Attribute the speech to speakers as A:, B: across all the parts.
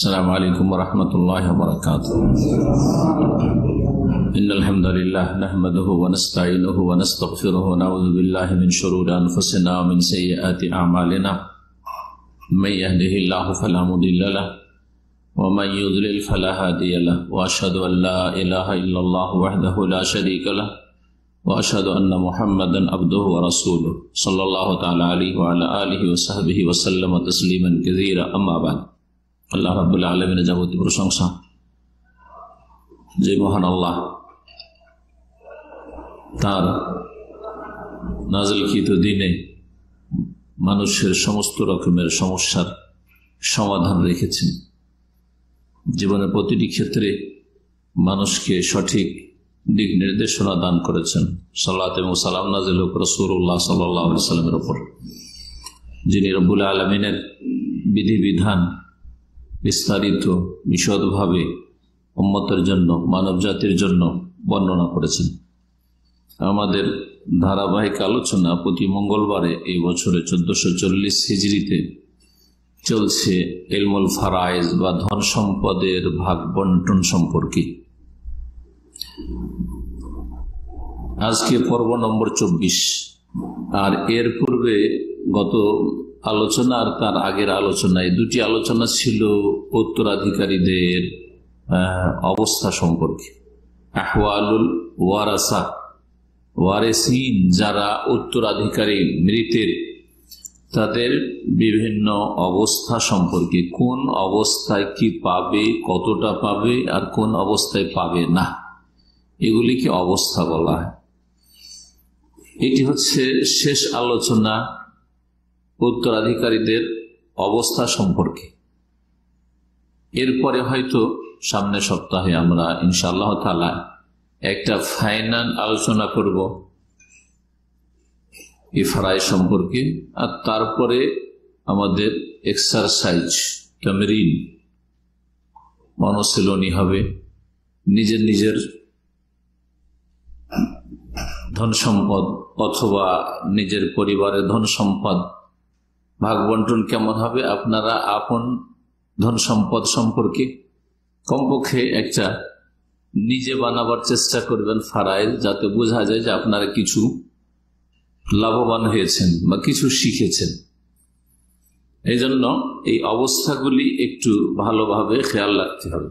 A: السلام عليكم ورحمة الله وبركاته. إن الحمد لله نحمده ونستعينه ونستغفره ونعوذ بالله من شرور أنفسنا ومن سيئات أعمالنا. من يهده الله فلا مضل له ومن يضلل فلا هادي له، وأشهد أن لا إله إلا الله وحده لا شريك له، وأشهد أن محمدا عبده ورسوله صلى الله تعالى عليه وعلى آله وصحبه وسلم تسليما كثيرا. أما بعد, আল্লাহ রাব্বুল আলামিনের যাবতীয় প্রশংসা যে মহান আল্লাহ তার নাযিলকৃত দ্বীনে মানুষের সমস্ত রকমের সমস্যার সমাধান রেখেছেন। জীবনের প্রতিটি ক্ষেত্রে মানুষকে সঠিক দিক নির্দেশনা দান করেছেন। সালাত এবং সালাম নাযিল হোক রাসূলুল্লাহ সাল্লাল্লাহু আলাইহি ওয়াসাল্লামের উপর, যিনি রব্বুল আলামিনের বিধিবিধান বিস্তারিত বিশদভাবে উম্মতের জন্য, মানব জাতির জন্য বর্ণনা করেছেন। আমাদের ধারাবাহিক আলোচনা প্রতি মঙ্গলবারে এই বছরে 1440 হিজরিতে চলছে ইলমুল ফারায়েজ বা ধন সম্পদের ভাগ বন্টন সম্পর্কে। আজকে পর্ব নম্বর 24। আর এর পূর্বে গত আলোচনা আর তার আগের আলোচনায় দুটি আলোচনা ছিল উত্তরাধিকারীদের অবস্থা সম্পর্কে। আহওয়ালুল ওয়ারাসা, ওয়ারেসিন যারা উত্তরাধিকারী মৃতের, তাদের বিভিন্ন অবস্থা সম্পর্কে, কোন অবস্থায় কি পাবে, কতটা পাবে আর কোন অবস্থায় পাবে না, এগুলিকে অবস্থা বলা হয়। এটি হচ্ছে শেষ আলোচনা উত্তরাধিকারীদের অবস্থা সম্পর্কে। এরপরে হয়তো সামনের সপ্তাহে আমরা ইনশাআল্লাহ তাআলা একটা ফাইনাল আলোচনা করব এই ফারায়েজ সম্পর্কে। আর তারপরে আমাদের এক্সারসাইজ, তামরিন, অনুশীলনী হবে। নিজের নিজের ধন সম্পদ অথবা নিজের পরিবারের ধন সম্পদ ভাগ বন্টন কেমন হবে, আপনারা আপন ধন সম্পদ সম্পর্কে কমপক্ষে একটা নিজে বানাবার চেষ্টা করবেন ফারায়েজ, যাতে বোঝা যায় যে আপনারা কিছু লাভবান হয়েছেন বা কিছু শিখেছেন। এই জন্য এই অবস্থাগুলি একটু ভালোভাবে খেয়াল রাখতে হবে।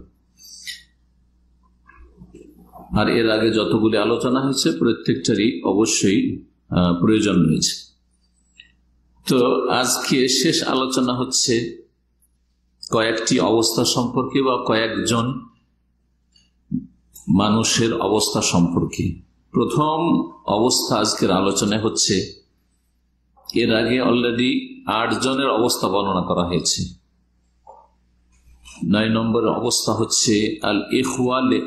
A: আর এর আগে যতগুলি আলোচনা হয়েছে প্রত্যেকটারই অবশ্যই প্রয়োজন রয়েছে। তো আজকে শেষ আলোচনা হচ্ছে কয়েকটি অবস্থা সম্পর্কে বা কয়েকজন মানুষের অবস্থা সম্পর্কে। প্রথম অবস্থা আজকের আলোচনায় হচ্ছে, এর আগে অলরেডি 8 জনের অবস্থা বর্ণনা করা হয়েছে। 9 নম্বর অবস্থা হচ্ছে আল ইখওয়া লে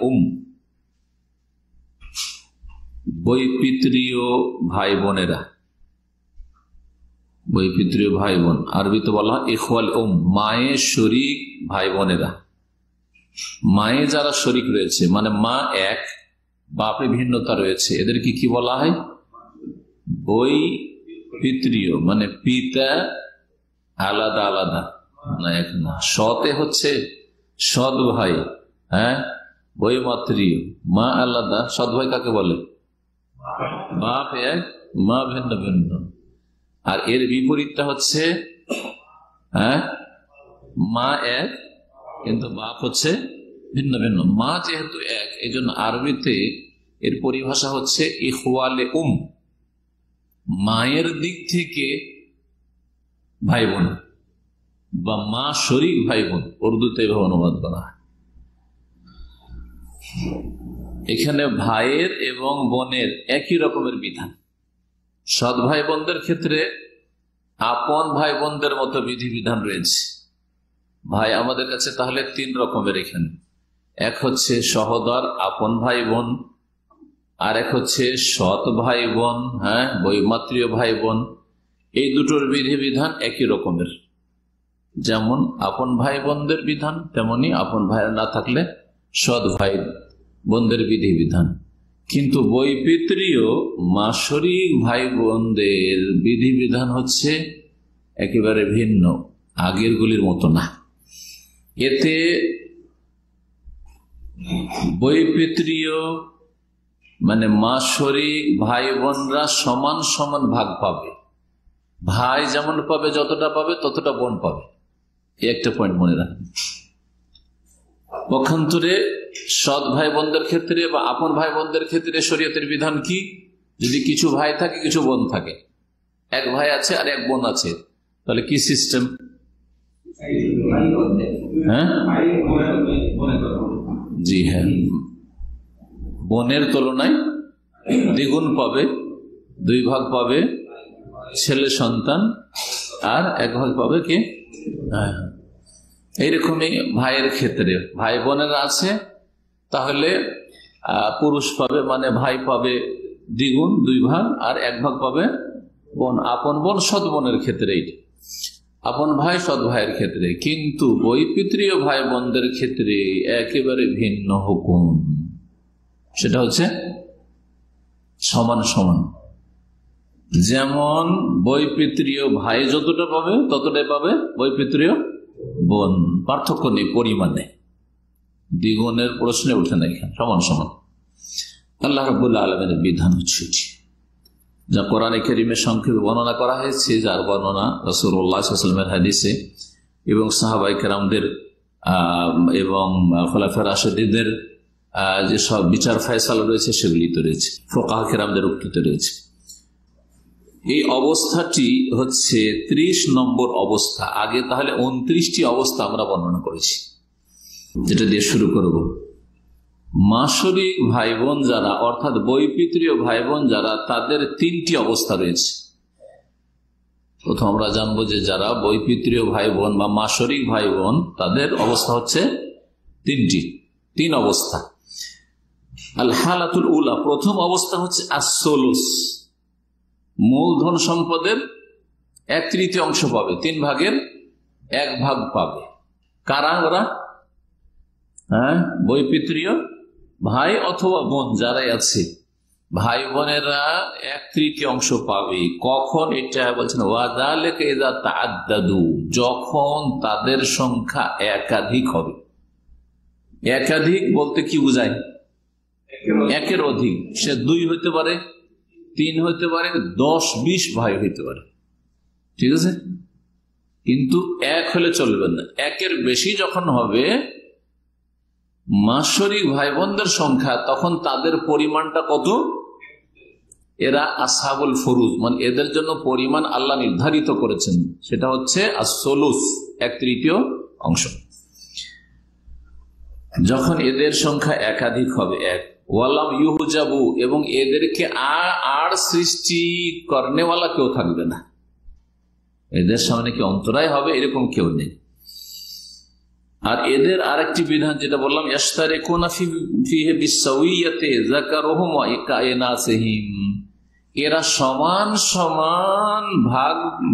A: বৈপিত্রীয় ভাই বোনেরা। বৈপিত্রীয় ভাই বোন, আরবিতে বলা হয় ইখওয়াল মায়ের শরিক ভাই বোনেরা। মায়ে যারা শরিক রয়েছে, মানে মা এক, বাপে ভিন্নতা রয়েছে, এদেরকে কি বলা হয়? বৈপিত্রীয়, মানে পিতা আলাদা আলাদা না, এক না। সতে হচ্ছে সৎ ভাই, হ্যাঁ। বৈমাত্রীয়, মা আলাদা, সৎ ভাই কাকে বলে? বাপ এক, মা ভিন্ন ভিন্ন। আর এর বিপরীতটা হচ্ছে মা এক কিন্তু বাপ হচ্ছে ভিন্ন ভিন্ন। মা যেহেতু এক, এই জন্য আরবিতে এর পরিভাষা হচ্ছে ইখওয়ালে মায়ের দিক থেকে ভাই বোন বা মা শরিক ভাই বোন, উর্দুতে এভাবে অনুবাদ করা হয়। এখানে ভাইয়ের এবং বোনের একই রকমের বিধান। সৎ ভাই বোনদের ক্ষেত্রে আপন ভাই বোনদের মতো বিধিবিধান রয়েছে। ভাই আমাদের কাছে তাহলে 3 রকমের এখানে। এক হচ্ছে সহোদর আপন ভাই বোন, আর এক হচ্ছে সৎ ভাই বোন, হ্যাঁ, বৈমাত্রীয় ভাই বোন। এই দুটোর বিধিবিধান একই রকমের। যেমন আপন ভাই বোনদের বিধান, তেমনি আপন ভাই না থাকলে সৎ ভাই বোনদের বিধিবিধান। কিন্তু বৈপিত্রীয় মাশরিক ভাই বোনদের বিধিবিধান হচ্ছে একেবারে ভিন্ন, আগের গুলির মতো না। এতে বৈপিত্রীয় মানে মাসরিক ভাই বোনরা সমান সমান ভাগ পাবে। ভাই যেমন পাবে, যতটা পাবে ততটা বোন পাবে। একটা পয়েন্ট মনে রাখবেন। পক্ষান্তরে সৎ ভাই বোনদের ক্ষেত্রে বা আপন ভাই বোনদের ক্ষেত্রে শরীয়তের বিধান কি? যদি কিছু ভাই থাকে, কিছু বোন থাকে, এক ভাই আছে আর এক বোন আছে, তাহলে কি সিস্টেম? হ্যাঁ, জি হ্যাঁ, বোনের তুলনায় দ্বিগুণ পাবে, 2 ভাগ পাবে ছেলে সন্তান, আর 1 ভাগ পাবে কি? এইরকমই ভাইয়ের ক্ষেত্রে, ভাই বোনেরা আছে তাহলে পুরুষ পাবে, মানে ভাই পাবে দ্বিগুণ 2 ভাগ, আর 1 ভাগ পাবে বোন। আপন বোন সৎ বোনের ক্ষেত্রে, আপন ভাই সৎ ভাইয়ের ক্ষেত্রে। কিন্তু বৈপিত্রীয় ভাই বোনদের ক্ষেত্রে একেবারে ভিন্ন হুকুম। সেটা হচ্ছে সমান সমান। যেমন বৈপিত্রীয় ভাই যতটা পাবে ততটাই পাবে বৈপিত্রীয় বোন, পার্থক্য নেই পরিমাণে, দ্বিগুণের প্রশ্নে উঠে না, এখানে সমান সমান। আল্লাহ রাব্বুল আলামিনের বিধান হচ্ছে যা কোরআনে কারীমে সংক্ষেপে বর্ণনা করা হয়েছে, যার বর্ণনা রাসূলুল্লাহ সাল্লাল্লাহু আলাইহি ওয়াসাল্লামের হাদিসে এবং সাহাবায়ে কেরামদের এবং খোলাফায়ে রাশিদিনদের যে সব বিচার ফয়সালা রয়েছে সেগুলিতে রয়েছে, ফুকাহা কেরামদের উক্তিতে রয়েছে। এই অবস্থাটি হচ্ছে 30 নম্বর অবস্থা। আগে তাহলে 29টি অবস্থা আমরা বর্ণনা করেছি, যেটা দিয়ে শুরু করব। মাসরিক ভাই বোন যারা, অর্থাৎ বৈপিত্রীয় ভাই বোন যারা, তাদের 3টি অবস্থা রয়েছে। প্রথম আমরা জানবো যে যারা বৈপিত্রীয় ভাই বোন বা মাসরিক ভাই বোন, তাদের অবস্থা হচ্ছে 3 অবস্থা। আল হালাতুল উলা, প্রথম অবস্থা হচ্ছে as-sulus, মূলধন সম্পদের 1/3 অংশ পাবে, 3 ভাগের 1 ভাগ পাবে। কারা ওরা? হ্যাঁ, বৈপিত্রীয় ভাই অথবা বোন যারাই আছে, ভাই বোনেরা 1/3 অংশ পাবে। কখন? এটা বলছেন ওয়াযালিকা ইযা তাআদ্দাদু, যখন তাদের সংখ্যা একাধিক হবে। একাধিক বলতে কি বোঝায়? একের অধিক। সে 2 হইতে পারে, 3 হইতে পারে, 10-20 ভাই হইতে পারে, ঠিক আছে? কিন্তু 1 হলে চলবে না। 1-এর বেশি যখন হবে মাসরিক ভাই বোনদের সংখ্যা, তখন তাদের পরিমাণটা কত? এরা আসহাবুল ফুরুজ, মানে এদের জন্য পরিমাণ আল্লাহ নির্ধারিত করেছেন, সেটা হচ্ছে as-sulus, 1/3 অংশ। যখন এদের সংখ্যা একাধিক হবে, ওয়ালাম ইউহজাবু, এবং এদেরকে আর সৃষ্টি করনেওয়ালা কেউ থাকবে না, এদের সামনে কি অন্তরায় হবে এরকম কেউ নেই। আর এদের আরেকটি বিধান যেটা বললাম, ইয়াশতারিকুনা ফিহি বিসাওয়িয়াতি যাকারুহুম ওয়া ইনাসিহিম, এরা সমান সমান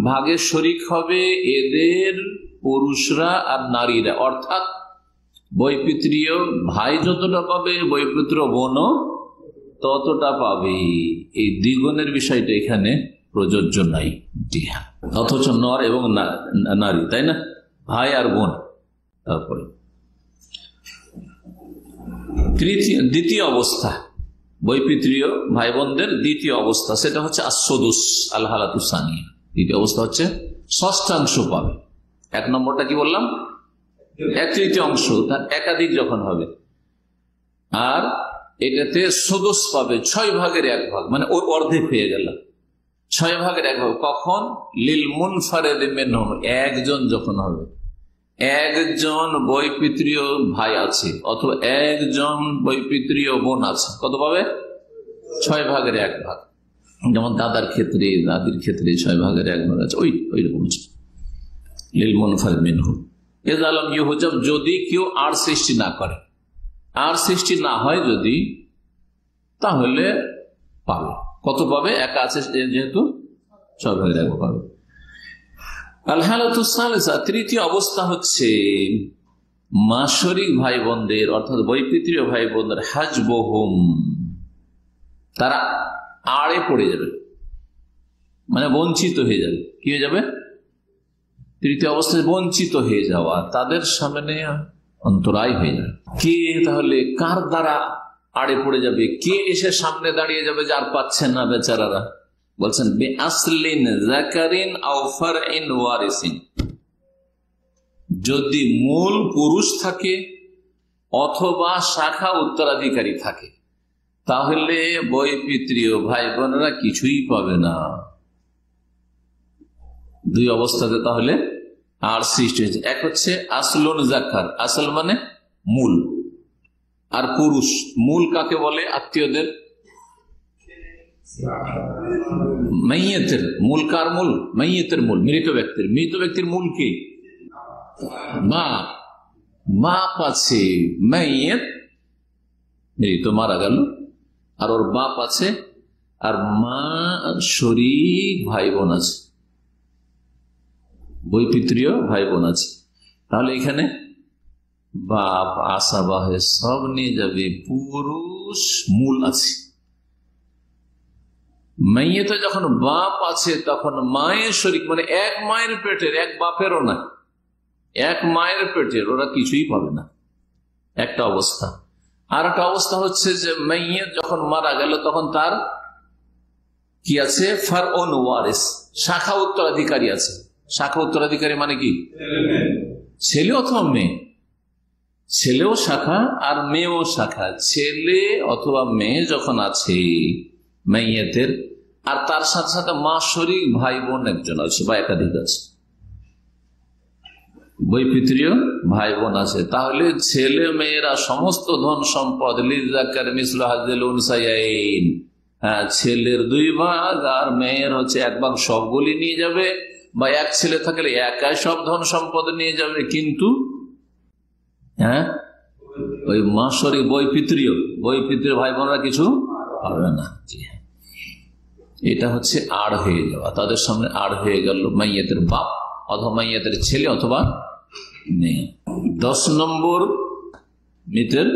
A: ভাগে শরীক হবে, এদের পুরুষরা আর নারীরা। অর্থাৎ বৈপিত্রীয় ভাই যতটা পাবে, বৈপিত্র বোনও ততটা পাবে। এই দ্বিগুণের বিষয়টা এখানে প্রযোজ্য নাই, অথচ নর এবং নারী, তাই না? ভাই আর বোন। তারপরে দ্বিতীয় অবস্থা, বৈপিত্রীয় ভাই বোনদের দ্বিতীয় অবস্থা, সেটা হচ্ছে as-sudus, আল হালাতুস সানিয়া। দ্বিতীয় অবস্থা হচ্ছে ষষ্ঠাংশ পাবে। 1 নম্বরটা কি বললাম? 1/3 অংশ, তার একাধিক যখন হবে। আর এটাতে সুদুস পাবে 6 ভাগের 1 ভাগ, মানে ওর অর্ধেক হয়ে গেল, 6 ভাগের 1 ভাগ। কখন? লিল মুনফারিদ মিনহুম, একজন যখন হবে, একজন বৈপিত্রীয় ভাই আছে অথবা একজন বৈপিত্রীয় বোন আছে, কত পাবে? 6 ভাগের 1 ভাগ। যেমন দাদার ক্ষেত্রে, দাদির ক্ষেত্রে 6 ভাগের 1 ভাগ আছে, ওই রকম লিল মুনফারিদ মিনহুম। ইযা লাম ইউহজাব, যদি কেউ আর সৃষ্টি না করে, আর সৃষ্টি না হয় যদি, তাহলে পাবে। কত পাবে? একা আছে যেহেতু 6 ভাগের 1 পাবে। আল হালাতুস সালিসা, তৃতীয় অবস্থা হচ্ছে মাসরিক ভাই বোনদের, অর্থাৎ বৈপিত্রীয় ভাই বোনদের হাজবহুম, তারা আড়ে পড়ে যাবে, মানে বঞ্চিত হয়ে যাবে। কি হয়ে যাবে? তৃতীয় অবস্থায় বঞ্চিত হয়ে যাওয়া, তাদের সামনে অন্তরায় হয়ে যাবে। কে তাহলে কার দ্বারা আড়ে পড়ে যাবে? কে এসে সামনে দাঁড়িয়ে যাবে যার পাচ্ছেন না বেচারারা? বলছেন বে আসলিন যাকারিন আও ফারইন ওয়ারিসিন, যদি মূল পুরুষ থাকে অথবা শাখা উত্তরাধিকারী থাকে তাহলে বৈপিত্রীয় ভাই বোনেরা কিছুই পাবে না। দুই অবস্থাতে তাহলে আর সৃষ্টি হয়েছে। এক হচ্ছে আসলুন যাকার, আসল মানে মূল, আর পুরুষ। মূল কাকে বলে? আত্মীয়দের। মাইয়েতের মূল কার মূল? মাইয়েতের মূল, মৃত ব্যক্তির। মৃত ব্যক্তির মূল কি? বাপ। বাপ আছে, মাইয়েত মৃত মারা গেল, আর ওর বাপ আছে, আর মা শরীক ভাই বোন আছে, বৈপিত্রীয় ভাই বোন আছে। তাহলে এখানে বাপ আসাবাহে সব নিয়ে যাবে, পুরুষ মূল আছে। মাইয়েতে যখন বাপ আছে তখন মায়ের শরীক, মানে এক মায়ের পেটের, এক বাপেরও না, এক মায়ের পেটের, ওরা কিছুই পাবে না। একটা অবস্থা। আর একটা অবস্থা হচ্ছে যে মাইয়েত যখন মারা গেল তখন তার কি আছে? ফারউন ওয়ারিস, শাখা উত্তরাধিকারী আছে। শাখা উত্তরাধিকারী মানে কি? ছেলে অথবা মেয়ে। ছেলেও শাখা আর মেয়েও শাখা। ছেলে অথবা মেয়ে যখন আছে মাইয়েতের, আর তার সাথে সাথে মা শরীক ভাই বোন একজন আছে বা একাধিক আছে, বৈপিত্রীয় ভাই বোন আছে, তাহলে ছেলে মেয়েরা সমস্ত ধন সম্পদ লিযাকার মিসলু হাযিল উনসায়াইন, হ্যাঁ, ছেলের 2 ভাগ আর মেয়ের হচ্ছে 1 ভাগ সবগুলি নিয়ে যাবে, বা এক ছেলে থাকলে একাই সব ধন সম্পদ নিয়ে যাবে। কিন্তু হ্যাঁ, ওই মা শরীক বৈপিত্রীয় ভাই বোনরা কিছু পাবে না। এটা হচ্ছে আড় হয়ে যাওয়া, তাদের সামনে আড় হয়ে গেল মাইয়েতের বাপ অথবা মাইয়েতের ছেলে অথবা মেয়ে। 10 নম্বর মৃতের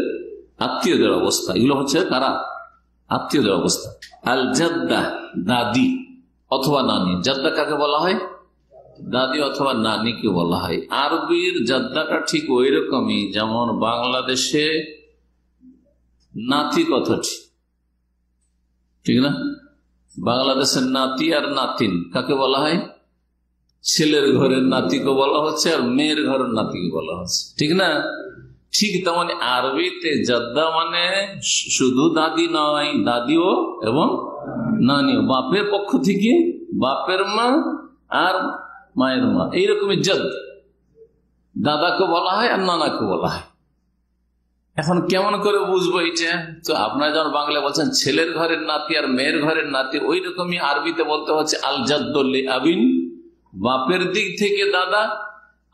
A: আত্মীয়দের অবস্থা। এগুলো হচ্ছে কারা? আত্মীয়দের অবস্থা। আল জাদ্দা, দাদি অথবা নানি। জাদ্দা কাকে বলা হয়? দাদি অথবা নানিকে বলা হয়। আরবির জাদ্দাটা ঠিক ওই রকমই যেমন বাংলাদেশে নাতি কথাটি, ঠিক না? বাংলাদেশের নাতি আর নাতিন কাকে বলা হয়? ছেলের ঘরের নাতিকে বলা হচ্ছে আর মেয়ের ঘরের নাতিকে বলা হচ্ছে, ঠিক না? ঠিক তেমন আরবিতে জাদ্দা মানে শুধু দাদি নয়, দাদিও এবং নানিও, বাপের পক্ষ থেকে বাপের মা আর মায়ের মা, এইরকমই জাদ। দাদাকে বলা হয় আর নানাকে বলা হয়। এখন কেমন করে বুঝবো এটা? তো আপনারা যখন বাংলা বলছেন ছেলের ঘরের নাতি আর মেয়ের ঘরের নাতি, ওই রকমই আরবিতে বলতে হচ্ছে আল জাদ্দুল আবিন, বাপের দিক থেকে দাদা,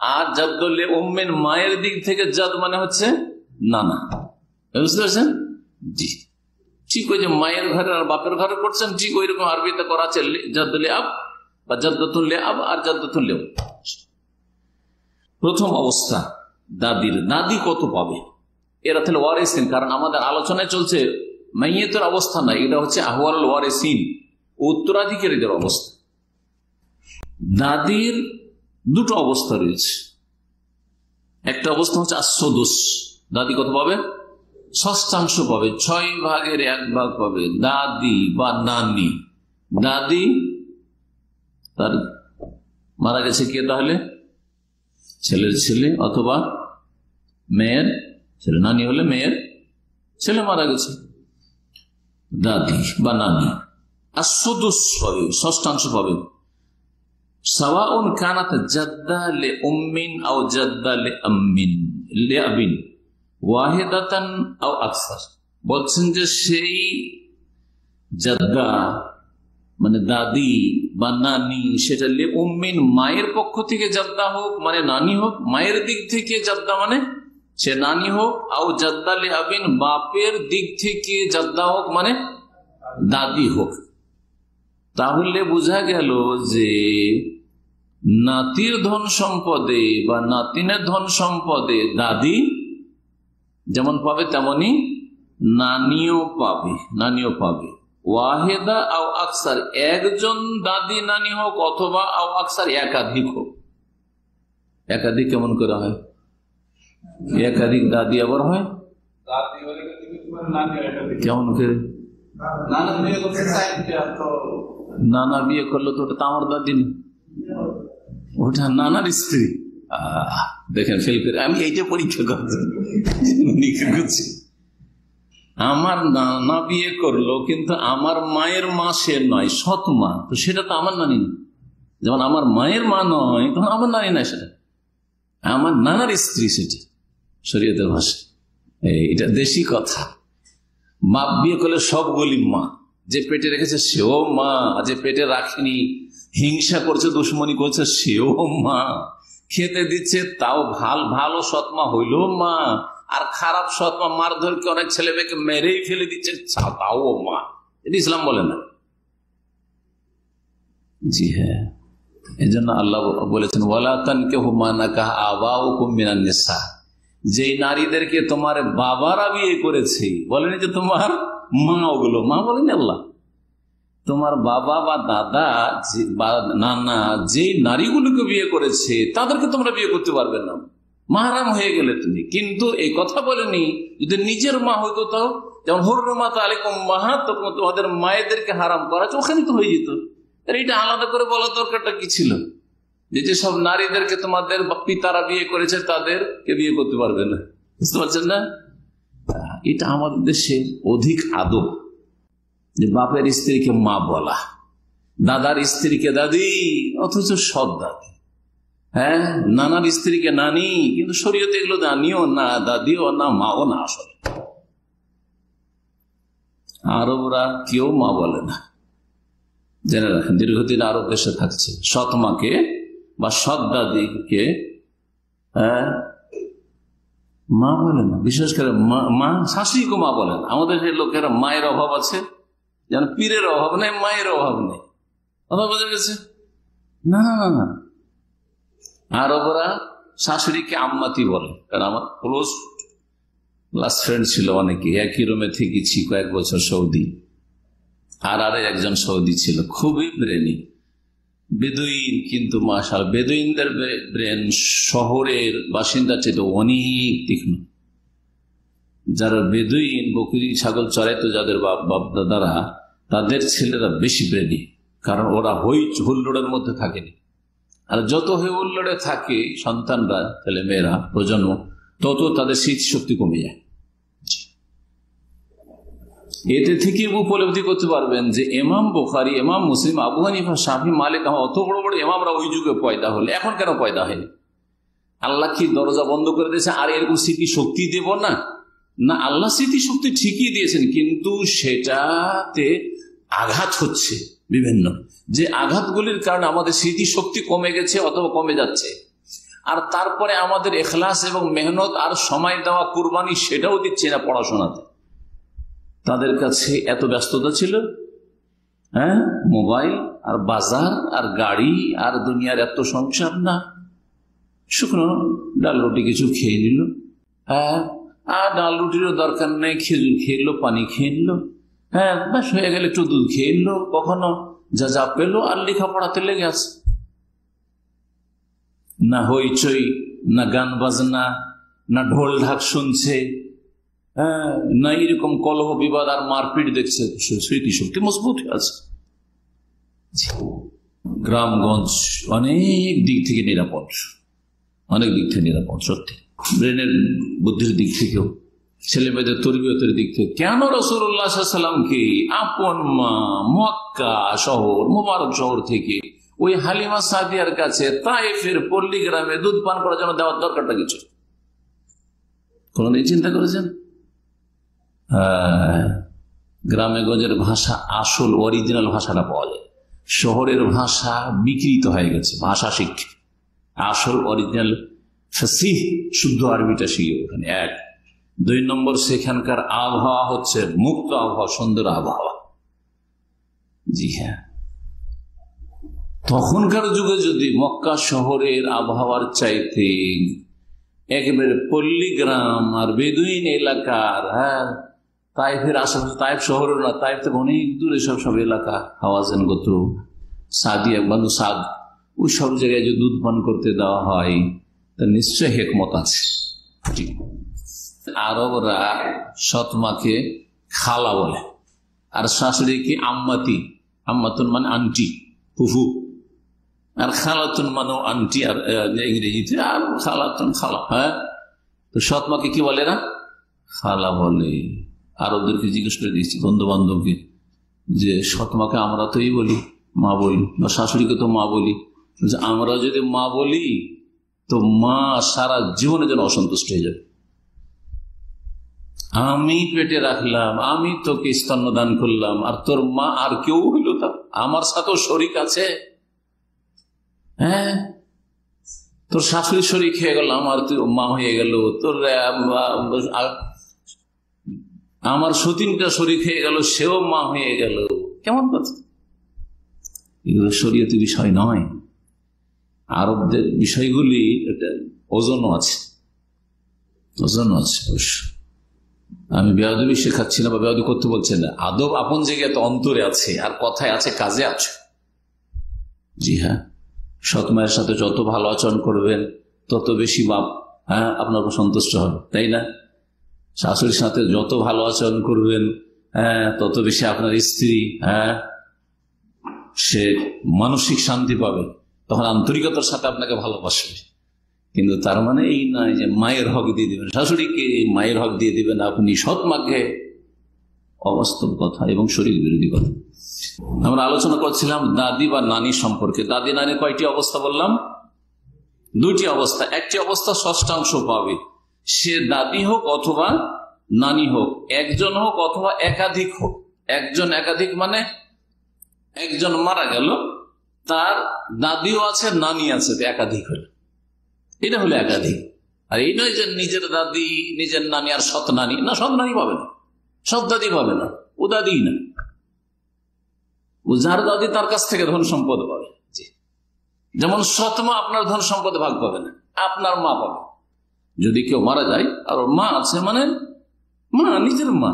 A: আর জাদ্দুল উম্মিন, মায়ের দিক থেকে জাদ মানে হচ্ছে নানা। বুঝতে পারছেন? জি, ঠিক ওই যে মায়ের ঘরে আর বাপের ঘরে করছেন, ঠিক ওই রকম আরবিতে করা আছে জাদ্দুল আব বা জাদ্দাতুল আব আর জাদ্দাতুল উম। প্রথম অবস্থা দাদির। দাদি কত পাবে? এরা তাহলে ওয়ারিসিন, কারণ আমাদের আলোচনায় চলছে মাইয়েতের অবস্থা নাই, এটা হচ্ছে আহওয়ালুল ওয়ারিসিন, উত্তরাধিকারীদের অবস্থা। দাদির 2টো অবস্থা রয়েছে। একটা অবস্থা হচ্ছে আসদুস, দাদি কত পাবে? 6ষ্টাংশ পাবে, 6 ভাগের 1 ভাগ পাবে দাদি বা নানি। দাদি তার মারা গেছে কে? তাহলে ছেলের ছেলে অথবা মেয়ের ছেলে, নানি হলে মেয়ের ছেলে মারা গেছে, দাদি বা নানি। আসদুস পাবে, 6ষ্টাংশ পাবে। সাওয়াউন কানাত জাদ্দা লি উম্মিন আও জাদ্দা লি আম্মিন লি আবিন ওয়াহিদাতান আও আকসার। বলছেন যে সেই জাদ্দা মানে দাদি বা নানি, সেটা লি উম্মিন মায়ের পক্ষ থেকে জাদ্দা হোক মানে নানি হোক, মায়ের দিক থেকে জাদ্দা মানে সে নানি হোক, আও জাদ্দা লি আবিন বাপের দিক থেকে জাদ্দা হোক মানে দাদি হোক। তাহলে বোঝা গেল যে নাতির ধন সম্পদে বা নাতিনের ধন সম্পদে দাদি যেমন পাবে তেমনি নানিও পাবে। ওয়াহেদা আও আকসার, একজন দাদি নানি হোক অথবা আও আকসার একাধিক হোক। একাধিক কেমন করে হয়? একাধিক দাদি আবার হয় কেমন করে? নানা বিয়ে করলো তো ওটা তো আমার দাদি না, ওটা নানার স্ত্রী। দেখেন ফেল করে আমি এইটা পরীক্ষা করছি। আমার নানা বিয়ে করলো কিন্তু আমার মায়ের মা সে নয়, সৎ মা, তো সেটা তো আমার নানি না। যেমন আমার মায়ের মা নয় তখন আমার নানি না, সেটা আমার নানার স্ত্রী, সেটা শরীয়তের ভাষা। এটা দেশি কথা। বাপ বিয়ে করলে সবগুলি মা, যে পেটে রেখেছে সেও মা, যে পেটে রাখেনি হিংসা করছে দুশ্মনী করছে সেও মা, খেতে দিচ্ছে তাও ভালো সৎমা হইল মা, আর খারাপ সৎমা মারধরকে অনেক ছেলে মেয়েকে মেরেই ফেলে দিচ্ছে তাও মা। এটা ইসলাম বলে না। জি হ্যাঁ, এই জন্য আল্লাহ বলেছেন ওয়ালা তানকিহু মা নাকাহা আবাউকুম মিনান নিসা, যেই নারীদেরকে তোমার বাবারা বিয়ে করেছে, বলেনি যে তোমার মা, ওগুলো মা বলেনি আল্লাহ, তোমার বাবা বা দাদা বা নানা যেই নারীগুলোকে বিয়ে করেছে তাদেরকে তোমরা বিয়ে করতে পারবে না, মাহারাম হয়ে গেলে তুমি। কিন্তু এই কথা বলেনি যদি নিজের মা হইতো, তাও যেমন হুরমাত আলাইকুম উম্মাহাতুকুম, তোমাদের মায়েদেরকে হারাম করা আছে, ওখানে তো হয়ে যেত। এটা আলাদা করে বলার দরকারটা কি ছিল? যে সব নারীদেরকে তোমাদের পিতারা বিয়ে করেছে তাদেরকে বিয়ে করতে পারবে না, বুঝতে পারছেন না? এটা আমাদের দেশের অধিক আদব, যে বাপের স্ত্রীকে মা বলা, দাদার স্ত্রীকে দাদি, অথচ সৎ দাদি। হ্যাঁ, নানার স্ত্রীকে নানি, কিন্তু শরীয়তে এগুলো নানিও না, দাদিও না, মাও না। আসলে আরবরা কেউ মা বলে না, জেনে রাখেন। দীর্ঘদিন আরব দেশে থাকছে, সৎ মাকে বা সৎ দাদিকে মা বলে না। বিশেষ করে মা শাশুড়িকে মা বলে না। আমাদের লোকেরা মায়ের অভাব আছে, যেন পীরের অভাব নেই, মায়ের অভাব নেই। কথা বোঝা গেছে? না না না না, আরবরা শাশুড়িকে আম্মাতি বলে। কারণ আমার ক্লোজ ক্লাস ফ্রেন্ড ছিল অনেকে, একই রুমে থেকেছি কয়েক বছর সৌদি। আর একজন সৌদি ছিল, খুবই ব্রেনি বেদুইন, কিন্তু মাশাআল্লাহ বেদুইনদের ব্রেন শহরের বাসিন্দার চেয়ে অনেক তীক্ষ্ণ। যারা বেদুইন বকরি ছাগল চড়াইতো, যাদের বাপ দাদারা, তাদের ছেলেরা বেশি ব্রেনি, কারণ ওরা হই হুল্লোড়ের মধ্যে থাকেনি। আর যত হই হুল্লোড়ে থাকে সন্তানরা, ছেলে মেয়েরা, প্রজন্ম, তত তাদের স্মৃতিশক্তি কমে যায়। এতে থেকে উপলব্ধি করতে পারবেন যে ইমাম বুখারী, ইমাম মুসলিম, আবু হানিফা, শাফি, মালিক, অত বড় বড় ইমামরা ওই যুগে পয়দা হলে এখন কেন পয়দা হয়নি? আল্লাহ কি দরজা বন্ধ করে দিয়েছে আর এরকম স্মৃতি শক্তি দেব না? না, আল্লাহ স্মৃতি শক্তি ঠিকই দিয়েছেন, কিন্তু সেটাতে আঘাত হচ্ছে বিভিন্ন, যে আঘাতগুলির কারণে আমাদের স্মৃতি শক্তি কমে গেছে অথবা কমে যাচ্ছে। আর তারপরে আমাদের ইখলাস এবং মেহনত আর সময় দেওয়া কুরবানি সেটাও দিচ্ছে না পড়াশোনাতে। তাদের কাছে এত ব্যস্ততা ছিল, হ্যাঁ, মোবাইল আর বাজার আর গাড়ি আর দুনিয়ার এত সংসার, না শুকনো ডাল রুটি কিছু খেয়ে নিল, হ্যাঁ, আর ডাল রুটিরও দরকার নেই, খেজুর খেয়ে নিল, পানি খেয়ে নিল, হ্যাঁ, ব্যাস হয়ে গেলে একটু দুধ খেয়ে নিল, কখনো যা যা পেলো আর লেখাপড়াতে লেগে আছে। না হইচই, না গান বাজনা, না ঢোল ঢাক শুনছে, হ্যাঁ, না এরকম কলহ বিবাদ আর মারপিট দেখছে। স্মৃতিশক্তি মজবুত হয়ে আছে। গ্রামগঞ্জ অনেক দিক থেকে নিরাপদ, অনেক দিক থেকে নিরাপদ, সত্যি, ব্রেনের বুদ্ধির দিক থেকেও, ছেলে মেয়েদের তরবিয়তের দিক থেকে। কেন রাসূলুল্লাহ সাল্লাল্লাহু আলাইহি ওয়াসাল্লামকে আপন মা মক্কা শহর, মুবারক শহর থেকে ওই হালিমা সাদিয়ার কাছে তায়েফের পল্লী গ্রামে দুধ পান করার জন্য দেওয়ার দরকারটা কিছু কোনদিন চিন্তা করেছেন? গ্রামে গঞ্জের ভাষা, আসল অরিজিনাল ভাষাটা পাওয়া যায়। শহরের ভাষা বিকৃত হয়ে গেছে, ভাষা শিক্ষা, আসল অরিজিনাল ফাসিহ শুদ্ধ আরবিটা শিখে ওখানে। এক, দুই নম্বর, সেখানকার আবহাওয়া হচ্ছে মুক্ত আবহাওয়া, সুন্দর আবহাওয়া। জি হ্যাঁ, তখনকার যুগে যদি মক্কা শহরের আবহাওয়ার চাইতে একেবারে পল্লী গ্রাম আর বেদুইন এলাকার, হ্যাঁ, তাইফের আশেপাশে, তাইফ শহরের না, তাইফ থেকে অনেক দূরে সব এলাকা, হাওয়াজেন গোত্র, সাদিয়া, বানু সাদ, ওই সব জায়গায় যে দুধ পান করতে দেওয়া হয়, তা নিশ্চয় হেকমত আছে। আরবরা সৎমাকে খালা বলে, আর শাশুড়িকে আম্মাতি, আম্মাতুন মানে আন্টি, ফুফু, আর খালাতুন মানে আন্টি, আর ইংরেজিতে আর খালাতুন খালা। হ্যাঁ, তো সৎমাকে কি বলে না? খালা বলে। আরবদেরকে জিজ্ঞেস করে দিয়েছি, বন্ধু বান্ধবকে, যে সৎমাকে আমরা তো এই বলি, মা বলি, বা শাশুড়িকে তো মা বলি, আমরা যদি মা বলি তো মা সারা জীবনের জন্য অসন্তুষ্ট হয়ে যাবে। আমি পেটে রাখলাম, আমি তোকে স্তন্যদান করলাম, আর তোর মা আর কেউ হইল তা আমার সাথেও শরিক আছে। হ্যাঁ, তোর শাশুড়ি শরিক হয়ে গেল, আমার মা হয়ে গেল, তোর আমার সতীনটা শরিক হয়ে গেল, সেও মা হয়ে গেল। কেমন কথা? এগুলো শরীয়তের বিষয় নয়। আরবদের বিষয়গুলি ওজনও আছে, ওজনও আছে। আমি বেয়াদবি শেখাচ্ছি না বা বেয়াদবি করতে বলছি না। আদব আপন জায়গায় তো অন্তরে আছে, আর কথায় আছে, কাজে আছে। জি হ্যাঁ, সৎ মায়ের সাথে যত ভালো আচরণ করবেন তত বেশি বাপ আপনার উপর সন্তুষ্ট হবে, তাই না? শাশুড়ির সাথে যত ভালো আচরণ করবেন তত বেশি আপনার স্ত্রী সে মানসিক শান্তি পাবে, তখন আন্তরিকতার সাথে আপনাকে ভালোবাসবে। কিন্তু তার মানে এই নয় যে মায়ের হক দিয়ে দিবেন শাশুড়িকে, মায়ের হক দিয়ে দিবেন আপনি সৎ মাকে। অবাস্তব কথা এবং শরীর বিরোধী কথা। আমরা আলোচনা করছিলাম দাদি বা নানি সম্পর্কে। দাদি নানির কয়টি অবস্থা বললাম? দুটি অবস্থা। একটি অবস্থা ষষ্ঠাংশ পাবে, সে দাদি হোক অথবা নানি হোক, একজন হোক অথবা একাধিক হোক। একজন একাধিক মানে একজন মারা গেল, তার দাদিও আছে নানি আছে, একাধিক হল, এটা হলো একাধিক। আর এই নয় যে নিজের দাদি নিজের নানি আর সৎ নানি না, সৎ নানি পাবে না, সৎ দাদি পাবে না, ও দাদি না, ও যার দাদি তার কাছ থেকে ধন সম্পদ পাবে। যেমন সৎ মা আপনার ধন সম্পদ ভাগ পাবে না, আপনার মা পাবে। যদি কেউ মারা যায় আর ওর মা আছে, মানে মা নিজের মা,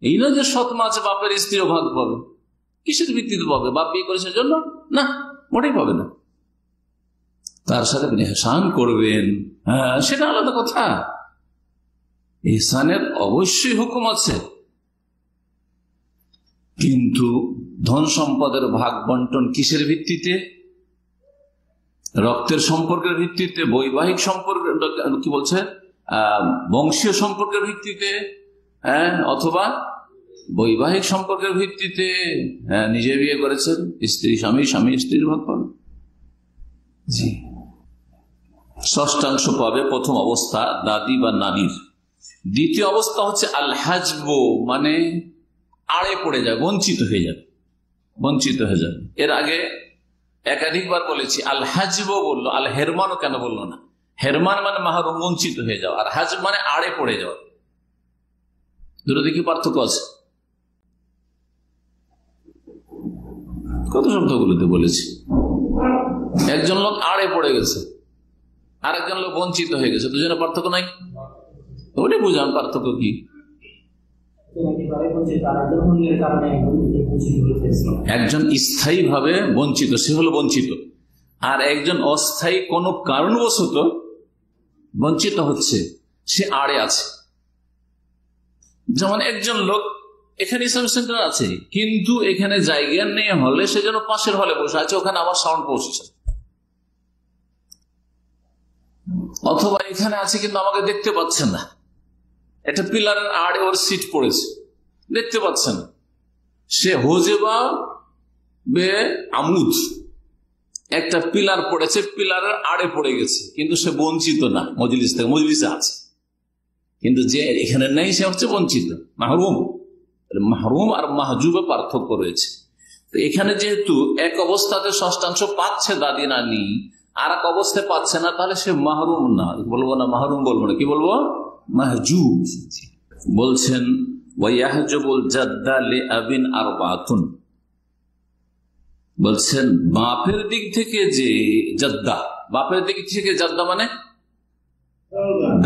A: এই নয় যে সৎ মা আছে বাপের স্ত্রীও ভাগ পাবে। কিসের ভিত্তিতে পাবে? বাপ বিয়ে করেছে জন্য না, মোটেই পাবে না। তার সাথে আপনি ইহসান করবেন, হ্যাঁ সেটা আলাদা কথা। ইহসানের অবশ্যই হুকুম আছে, কিন্তু ধন সম্পদের ভাগ বন্টন কিসের ভিত্তিতে? রক্তের সম্পর্কের ভিত্তিতে, বৈবাহিক সম্পর্ক, কি বলছে, বংশীয় সম্পর্কের ভিত্তিতে, অথবা বৈবাহিক সম্পর্কের ভিত্তিতে। নিজে বিয়ে করেছেন, স্ত্রী স্বামী, স্বামী স্ত্রীর ভাগ পাবে। জি, ষষ্ঠাংশ পাবে প্রথম অবস্থা দাদি বা নানির। দ্বিতীয় অবস্থা হচ্ছে আল হাজব, মানে আড়ে পড়ে যাবে, বঞ্চিত হয়ে যাবে, বঞ্চিত হয়ে যাবে। এর আগে একাধিকবার বলেছি আল হাজব বললো, আল হেরমানও কেন বললো না? হেরমান মানে মাহরুম, বঞ্চিত হয়ে যাওয়া, আর হাজব মানে আড়ে পড়ে যাওয়া। দুটো দেখি পার্থক্য আছে। কত শব্দগুলোতে বলেছি। একজন লোক আড়ে পড়ে গেছে, আর একজন লোক বঞ্চিত হয়ে গেছে, দুজনের পার্থক্য নাই? ওটাই বুঝান পার্থক্য কি। একজন স্থায়ী ভাবে বঞ্চিত, সে হলো বঞ্চিত, আর একজন অস্থায়ী কোন কারণবশত বঞ্চিত হচ্ছে, সে আড়ে আছে। যেমন একজন লোক এখানে ইসলাম সেন্টার আছে, কিন্তু এখানে জায়গা নেই হলে, সেজন্য পাশের হলে বসে আছে, ওখানে আবার সাউন্ড পৌঁছেছে। অথবা এখানে আছে কিন্তু আমাকে দেখতে পাচ্ছে না, একটা পিলারের আড়ে ওর সিট পড়েছে, দেখতে পাচ্ছেন। সে হোজেবা বে আমুদ, একটা পিলার পড়েছে, পিলারের আড়ে পড়ে গেছে, কিন্তু সে বঞ্চিত না মজলিস থেকে, মজলিসে আছে, কিন্তু যে এখানে নেই সে হচ্ছে বঞ্চিত, মাহরুম। মাহরুম আর মাহজুবে পার্থক্য রয়েছে। তো এখানে যেহেতু এক অবস্থাতে ষষ্ঠাংশ পাচ্ছে দাদি নানি, আর এক অবস্থায় পাচ্ছে না, তাহলে সে মাহরুম না, বলবো না মাহরুম বলবো না, কি বলবো? মাহজুব। বলছেন ওয়াহজুবুল জাদ্দা লিআবিন আরবাতুন, বলছেন বাপের দিক থেকে যে জাদ্দা, বাপের দিক থেকে জাদ্দা মানে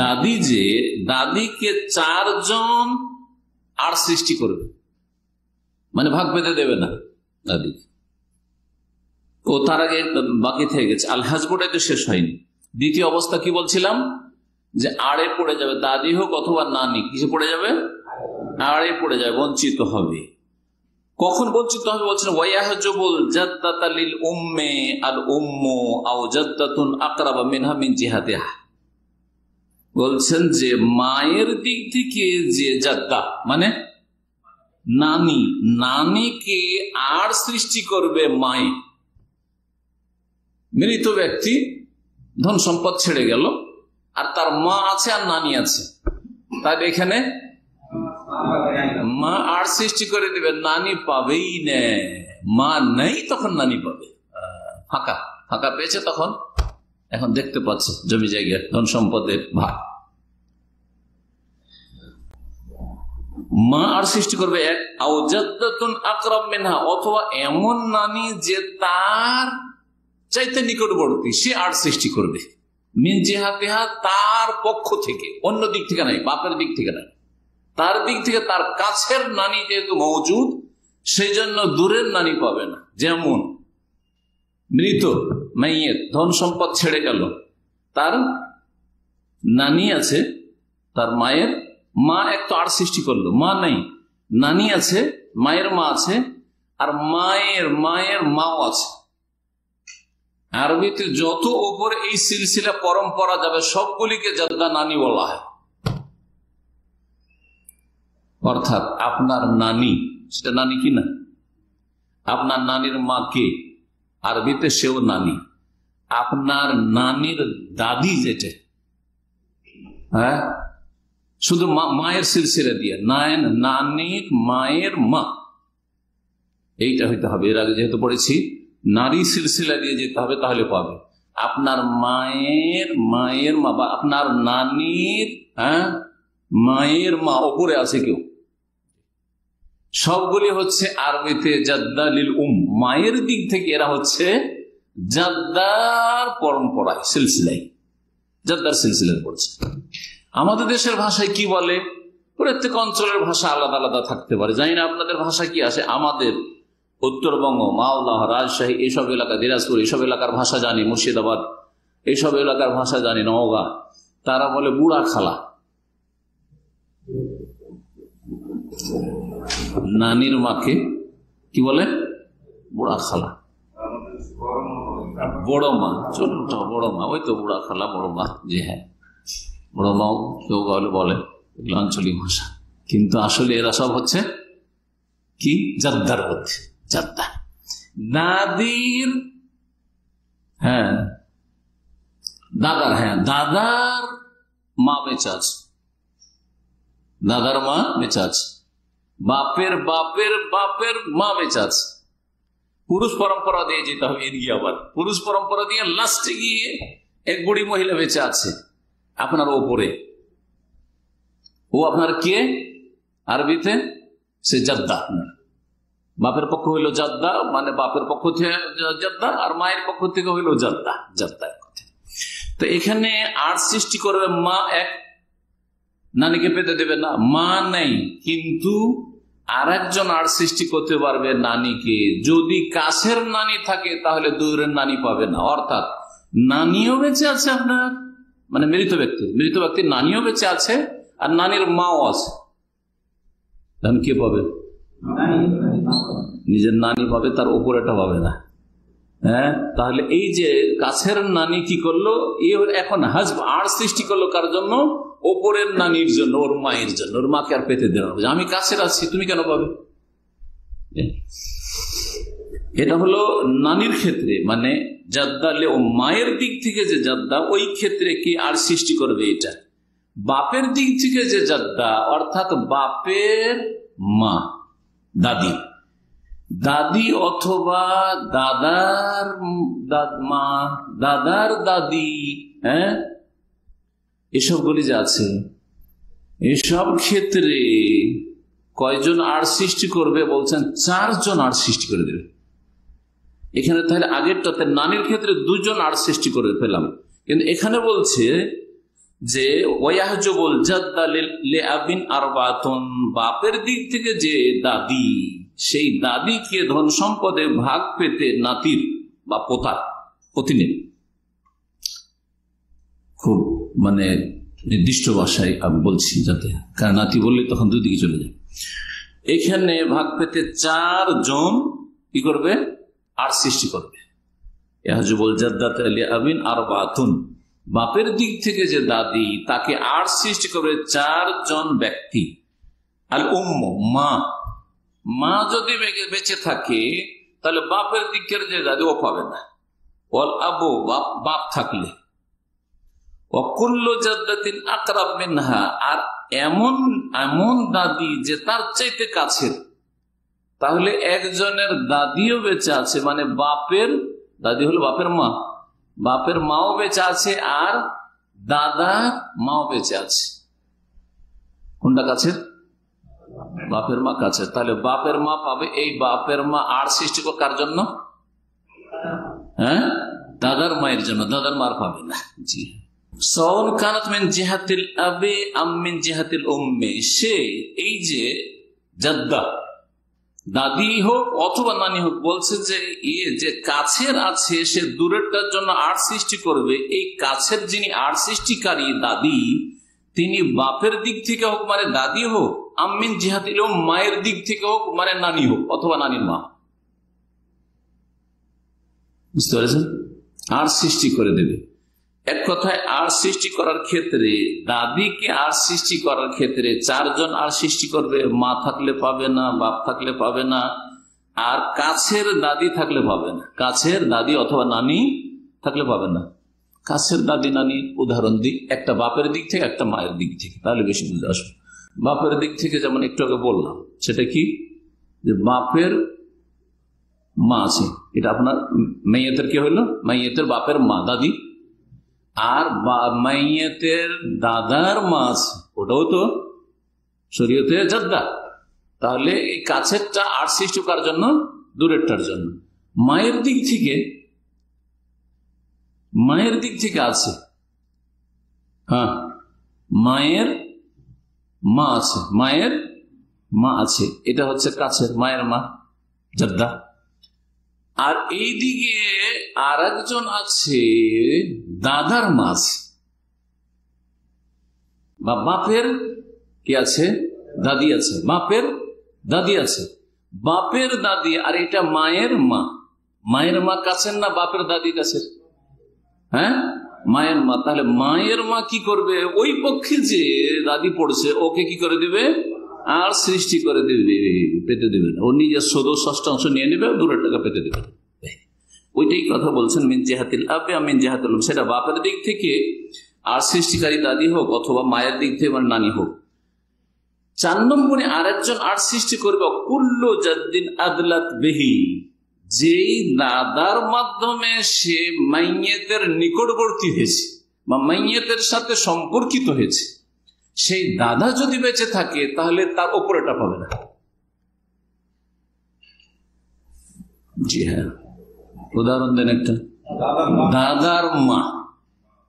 A: দাদি, যে দাদিকে চারজন আর সৃষ্টি করবে, মানে ভাগ বেঁধে দেবে না দাদি, ও তার আগে বাকি থেকে গেছে। আল হাজবটাই তো শেষ হয়নি। দ্বিতীয় অবস্থা কি বলছিলাম, যে আড়ে পড়ে যাবে, দাদি হোক অথবা নানি, কিসে পড়ে যাবে, আড়ে পড়ে যাবে, বঞ্চিত হবে। কখন বঞ্চিত হবে বলছেন, ওয়ায়াহজুবুল জাদ্দাতা লিল উম্মি আল উম্মু আও জাদ্দাতুন আকরাবা মিনহা মিন জিহাতিহা। বলছেন যে মায়ের দিক থেকে যে জাদ্দা মানে নানি, নানিকে আর সৃষ্টি করবে মায়ে। মৃত ব্যক্তি ধন সম্পদ ছেড়ে গেল, আর তার মা আছে আর নানি আছে, তাই এখানে মা আর সৃষ্টি করে দিবে, নানি পাবেই না। মা নেই তখন নানি পাবে, ফাঁকা ফাঁকা পেয়েছে তখন, এখন দেখতে পাচ্ছে জমি জায়গা ধন সম্পদের ভাগ। মা আর সৃষ্টি করবে এক, আও জাদ্দাতুন আকরাব মিনহা, অথবা এমন নানি যে তার চাইতে নিকটবর্তী, সে আর সৃষ্টি করবে, মিন জিহাতিহা, তার পক্ষ থেকে, অন্য দিক থেকে নাই, বাপের দিক থেকে নাই, তার দিক থেকে তার কাছের নানি যেহেতু মওজুদ, সেই জন্য দূরের নানি পাবে না। যেমন মৃত মাইয়ের ধন সম্পদ ছেড়ে গেল, তার নানি আছে, তার মায়ের মা এক তো আর সৃষ্টি করলো, মা নেই, নানি আছে, মায়ের মা আছে, আর মায়ের মায়ের মাও আছে। আরবিতে যত ওপরে এই সিলসিলা পরম্পরা যাবে সবগুলিকে জাদ্দা নানি বলা হয়। অর্থাৎ আপনার নানি, সেটা নানি কি না, আপনার নানির মা কে, আরবিতে সেও নানি। আপনার নানির দাদি যেটা, হ্যাঁ, শুধু মায়ের সিলসিলা দিয়ে, নানির মায়ের মা, এইটা হইতে হবে। এর আগে যেহেতু পড়েছি নারী সিলসিলা দিয়ে যেতে হবে, তাহলে পাবে। আপনার মায়ের মায়ের মা বা আপনার নানির মায়ের মা, ওপরে আছে কেউ, সবগুলি হচ্ছে আরবিতে জাদ্দা লিল মায়ের দিক থেকে এরা হচ্ছে জাদ্দার পরম্পরায়, সিলসিলাই, জাদ্দার সিলসিলায় পড়ছে। আমাদের দেশের ভাষায় কি বলে, প্রত্যেক অঞ্চলের ভাষা আলাদা আলাদা থাকতে পারে, জানি না আপনাদের ভাষা কি আসে। আমাদের উত্তরবঙ্গ, মাওলাহ, রাজশাহী, এইসব এলাকা, দিনাজপুর, এইসব এলাকার ভাষা জানি, মুর্শিদাবাদ, এইসব এলাকার ভাষা জানি, নওগাঁ, তারা বলে বুড়া খালা। নানির মাকে কি বলে, বুড়া খালা। বড় মা, ছোট বড় মা, ওই তো বুড়া খালা, বড় মা, জি হ্যাঁ, বড় মাও কেউ বলে, এগুলো আঞ্চলিক ভাষা। কিন্তু আসলে এরা সব হচ্ছে কি, জাদ্দার মধ্যে, জাদ্দা। দাদির, হ্যাঁ দাদার, হ্যাঁ দাদার মা বেঁচে আছে, দাদার মা বেঁচে আছে, বাপের বাপের বাপের মা বেঁচে আছে। পুরুষ পরম্পরা দিয়ে যেতে হবে, এর গিয়ে আবার পুরুষ পরম্পরা দিয়ে লাস্টে গিয়ে এক বুড়ি মহিলা বেঁচে আছে আপনার ওপরে, ও আপনার কে, আরবিতে সে জাদ্দা। বাপের পক্ষ হইল জাদ্দা, মানে বাপের পক্ষ থেকে জাদ্দা, আর মায়ের পক্ষ থেকে হইল জাদ্দা, জাদ্দা কথা। তো এখানে আর সৃষ্টি করবে মা এক, নানিকে পেতে দেবে না, মা নেই, কিন্তু আর একজন আর সৃষ্টি করতে পারবে নানিকে। যদি কাছের নানি থাকে তাহলে দূরের নানি পাবে না। অর্থাৎ নানিও বেঁচে আছে আপনার, মানে মৃত ব্যক্তির নানিও বেঁচে আছে, আর নানির মাও আছে, তখন কে পাবে, নিজের নানি পাবে, তার উপরেটা পাবে না। হ্যাঁ, তাহলে এই যে কাছের নানি কি করলো, এখন হাজব আর সৃষ্টি করলো কার জন্য, ওপরের নানির জন্য, ওর মায়ের জন্য। ওর মাকে আর পেতে দেওয়া হবে, আমি কাছের আছি, তুমি কেন পাবে। এটা হলো নানির ক্ষেত্রে, মানে জাদ্দালে ও মায়ের দিক থেকে যে জাদ্দা, ওই ক্ষেত্রে কি আর সৃষ্টি করবে এটা। বাপের দিক থেকে যে জাদ্দা, অর্থাৎ বাপের মা, দাদি, দাদি অথবা দাদার মা, দাদার দাদি, হ্যাঁ, এসবগুলি যে আছে, এসব ক্ষেত্রে কয়জন আর সৃষ্টি করবে বলছেন, 4 জন আর সৃষ্টি করে দেবে এখানে। তাহলে আগেরটাতে নানির ক্ষেত্রে 2 জন আর সৃষ্টি করে পেলাম, কিন্তু এখানে বলছে যে ওয়াহজুবুল জাদ্দা লিআবিন আরবাতুন, বাপের দিক থেকে যে দাদি, সেই দাদিকে ধন সম্পদে ভাগ পেতে নাতির বা পোতার, পতিনের মানে নির্দিষ্ট ভাষায় আমি বলছি, যাতে কারণ নাতি বললে তখন দুই দিকে চলে যায়। এখানে ভাগ পেতে 4 জন কি করবে? আর সৃষ্টি করবে। বাপের দিক থেকে যে দাদি, তাকে আর সৃষ্টি করবে 4 জন ব্যক্তি। আল উম্ম, মা, মা যদি বেঁচে থাকে তাহলে বাপের দিকের যে দাদি ও পাবে না। ওয়াল আবু, বাপ থাকলে। ওয়াকুল্লু জাদ্দাতিন আকরাব মিনহা, আর এমন দাদি যে তার চাইতে কাছের। তাহলে একজনের দাদিও বেঁচে আছে, মানে বাপের দাদি হলো বাপের মা, বাপের মাও বেঁচে আছে, আর দাদা মাও বেঁচে আছে। কোনটা কাছের? বাপের মা কাছে। তাহলে বাপের মা পাবে। এই বাপের মা আর সৃষ্টি কার জন্য? হ্যাঁ, দাদার মায়ের জন্য। দাদার মার পাবে না। জি, সওয়ান কানাত মিন জিহাতিল আবি আম মিন জিহাতিল উম্মি, সে এই যে জাদ্দা দাদি হোক অথবা নানি হোক, বলছে যে যে কাছের আছে সে দূরেরটার জন্য আর সৃষ্টি করবে। এই কাছের যিনি আর সৃষ্টিকারী দাদি, তিনি বাপের দিক থেকে হোক মানে দাদি হোক, আমিন জিহাতিল মায়ের দিক থেকে হোক মানে নানি হোক অথবা নানির মা। বুঝতে পেরেছেন? আর সৃষ্টি করে দেবে। এক কথায় আর সৃষ্টি করার ক্ষেত্রে, দাদিকে আর সৃষ্টি করার ক্ষেত্রে 4 জন আর সৃষ্টি করবে। মা থাকলে পাবে না, বাপ থাকলে পাবে না, আর কাছের দাদি থাকলে পাবে না। কাছের দাদি অথবা নানি থাকলে পাবে না। কাছের দাদি নানি উদাহরণ দিই, একটা বাপের দিক থেকে, একটা মায়ের দিক থেকে, তাহলে বেশি বুঝে আসবে। বাপের দিক থেকে যেমন একটু আগে বললাম, সেটা কি? যে বাপের মা আছে, এটা আপনার মাইয়াতের কি হইল? মাইয়াতের বাপের মা দাদি। আর মাইয়াতের দাদার মা আছে, ওটাও তো শরীয়তে জাদ্দা। তাহলে এই কাছেরটা আর সৃষ্টি করার জন্য, দূরেরটার জন্য। মায়ের দিক থেকে আছে, হ্যাঁ, মায়ের মা আছে, মায়ের মা আছে, এটা হচ্ছে কাছের, মায়ের মা জাদ্দা। আর এইদিকে আর একজন আছে, দাদার মা আছে, বা বাপের কি আছে? দাদি আছে, বাপের দাদি আছে, বাপের দাদি। আর এটা মায়ের মা। মায়ের মা কাছের না বাপের দাদি কাছের? হ্যাঁ, মায়ের মা। তাহলে মায়ের মা কি করবে? ওই পক্ষে যে দাদি পড়ছে ওকে কি করে দিবে? আর সৃষ্টি করে দিবে, পেতে দিবে না। ও নিজের ষষ্ঠাংশ নিয়ে নেবে, দূরের টাকা পেতে দেবে। ওইটাই কথা বলছেন মিন জিহাতিল আবি আম মিন জিহাতিল উম, সেটা বাপের দিক থেকে আর সৃষ্টিকারী দাদি হোক অথবা মায়ের দিক থেকে নানি হোক। 4 নম্বরে আরেকজন আর সৃষ্টি করবে, কুল্লু জাদ্দিন আদলাত বিহি, যেই দাদার মাধ্যমে সে মাইয়েতের নিকটবর্তী হয়েছে বা মাইয়েতের সাথে সম্পর্কিত হয়েছে, সেই দাদা যদি বেঁচে থাকে তাহলে তার ওপরেটা পাবে না। জি হ্যাঁ, উদাহরণ দেন একটা। দাদার মা,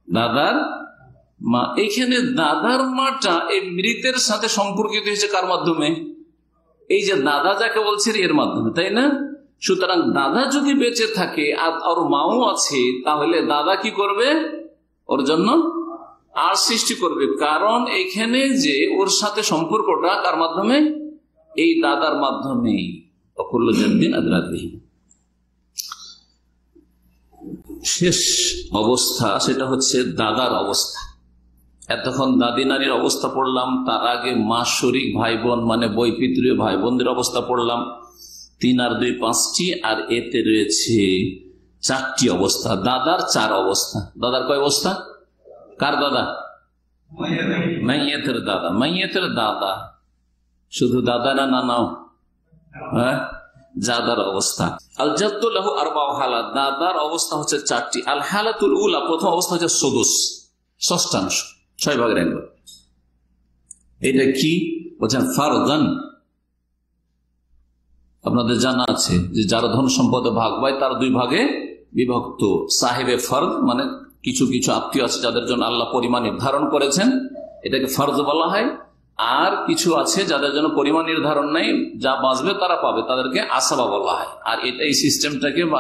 A: দাদার মা। এখানে দাদার মাটা এই মৃতের সাথে সম্পর্কিত হয়েছে কার মাধ্যমে? এই যে দাদা যাকে বলছে এর মাধ্যমে, তাই না? সুতরাং দাদা যদি বেঁচে থাকে আর ওর মাও আছে, তাহলে দাদা কি করবে? ওর জন্য আর সৃষ্টি করবে। কারণ এখানে যে ওর সাথে সম্পর্কটা কার মাধ্যমে? এই দাদার মাধ্যমে। অকুল্ল জাদ্দিন আদরাতিহি। শেষ অবস্থা সেটা হচ্ছে দাদার অবস্থা। এতক্ষণ দাদি নানির অবস্থা পড়লাম, তার আগে মা শরিক ভাই বোন মানে বৈপিত্রীয় ভাই বোনদের অবস্থা পড়লাম। 3 আর 2 5টি, আর এতে রয়েছে 4টি অবস্থা। দাদার 4 অবস্থা। দাদার কয় অবস্থা? কার দাদা? মাইয়াতের দাদা। মাইয়াতের দাদা শুধু দাদা না নানাও? হ্যাঁ, দাদার অবস্থা। আল জাদ্দু লাহু আরবাউ হালাত, দাদার অবস্থা হচ্ছে 4টি। আল হালাতুল উলা, প্রথম অবস্থা হচ্ছে সুদুস, ষষ্ঠাংশ, 6 ভাগের 1 ভাগ। এটা কি বলছেন? ফারদান। আপনাদের জানা আছে যে যারা ধন সম্পদে ভাগ পায় তার 2 ভাগে বিভক্ত। সাহেবে ফরদ মানে কিছু কিছু আত্মীয় আছে যাদের জন্য আল্লাহ পরিমাণ নির্ধারণ করেছেন, এটাকে ফরজ বলা হয়। আর কিছু আছে যাদের জন্য পরিমাণ নির্ধারণ নেই, যা বাঁচবে তারা পাবে, তাদেরকে আসাবা বলা হয়। আর এটা এই সিস্টেমটাকে বা